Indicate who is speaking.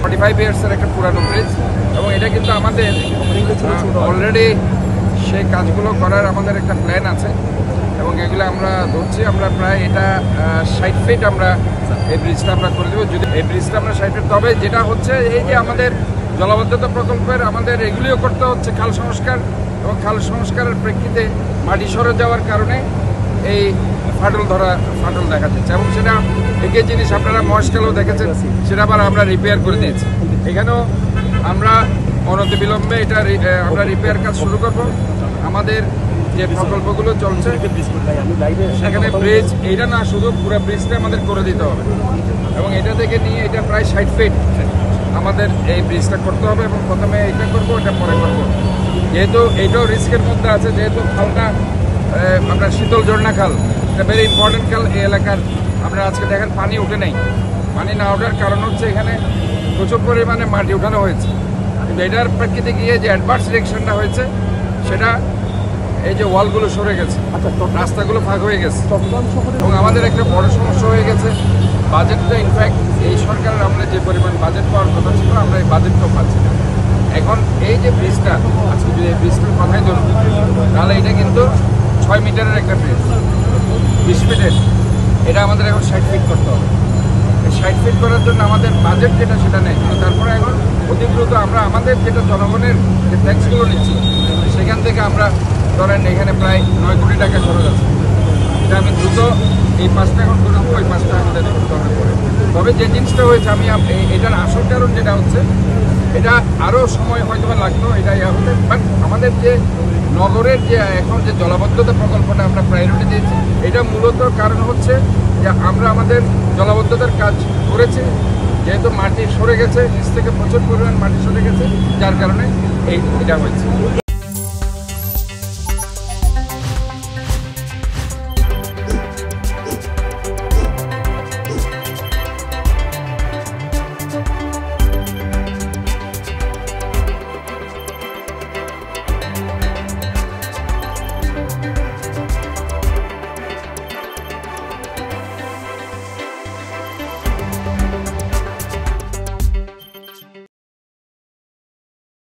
Speaker 1: 45 ইয়ার্সের একটা পুরানো ব্রিজ এবং এটা কিন্তু আমাদের অলরেডি সেই কাজগুলো করার আমাদের একটা প্ল্যান আছে এবং এগুলো আমরা ধরছি। আমরা প্রায় এটা 60 ফিট আমরা এই ব্রিজটা আমরা করে দেবো। যদি এই ব্রিজটা আমরা 60 ফিট, তবে যেটা হচ্ছে এই যে আমাদের জলাবদ্ধতা প্রকল্পের আমাদের এগুলিও করতে হচ্ছে খাল সংস্কার, এবং খাল সংস্কারের প্রেক্ষিতে মাটি সরে যাওয়ার কারণে এই ফাটল দেখা যাচ্ছে এবং সেটা একই জিনিস আপনারা মহেশখালেও দেখেছেন, সেটা আবার আমরা রিপেয়ার করে দিয়েছি। এখানেও আমরা অনতিবিলম্বে এটা আমরা রিপেয়ার কাজ শুরু করব। আমাদের যে প্রকল্পগুলো চলছে সেখানে ব্রিজ এইটা না, শুধু পুরো ব্রিজটা আমাদের করে দিতে হবে এবং এটা থেকে নিয়ে এটা প্রায় 60 ফিট আমাদের এই ব্রিজটা করতে হবে এবং প্রথমে এটা করবো, এটা পরে করবো। যেহেতু এইটাও রিস্কের মধ্যে আছে, যেহেতু খালটা আমরা শীতল ঝর্ণা খাল, এটা ভেরি ইম্পর্টেন্ট খাল এই এলাকার। আপনারা আজকে দেখেন পানি উঠে নেই। পানি না ওঠার কারণ হচ্ছে এখানে প্রচুর পরিমাণে মাটি উঠানো হয়েছে, কিন্তু এটার প্রেক্ষিতে গিয়ে যে অ্যাডভান্স রিয়েকশনটা হয়েছে সেটা এই যে ওয়ালগুলো সরে গেছে, রাস্তাগুলো ফাঁক হয়ে গেছে এবং আমাদের একটা বড় সমস্যা হয়ে গেছে বাজেটটা। ইনফ্যাক্ট এই সরকারের আমরা যে পরিমাণ বাজেট পাওয়ার কথা ছিল আমরা এই বাজেটটাও পাচ্ছি না। এখন এই যে ব্রিজটা আজকে যদি এই ব্রিজটার কথাই ধরুন, তাহলে এটা কিন্তু 6 মিটারের একটা ব্রিজ, 20 ফিটের। এটা আমাদের এখন 60 ফিট করতে হবে। এই 60 ফিট করার জন্য আমাদের বাজেট যেটা সেটা নেই, কিন্তু তারপরে এখন অতি দ্রুত আমরা আমাদের যেটা জনগণের যে ট্যাক্সগুলো নিচ্ছি সেখান থেকে আমরা ধরেন এখানে প্রায় 9 কোটি টাকা খরচ আছে। এটা আমি দ্রুত এই 5টা এখন করে দেবো, ওই 5টা আমাদের করতে হবে পরে। তবে যে জিনিসটা হয়েছে আমি এটার আসল কারণ যেটা হচ্ছে, এটা আরও সময় হয়তো লাগতো, এটা হতে, বাট আমাদের যে নগরের যে এখন যে জলাবদ্ধতা প্রকল্পটা আমরা প্রায়োরিটি দিয়েছি, এটা মূলত কারণ হচ্ছে যে আমরা আমাদের জলাবদ্ধতার কাজ করেছি, যেহেতু মাটি সরে গেছে, নিচ থেকে প্রচুর পরিমাণ মাটি সরে গেছে, যার কারণে এটা হয়েছে।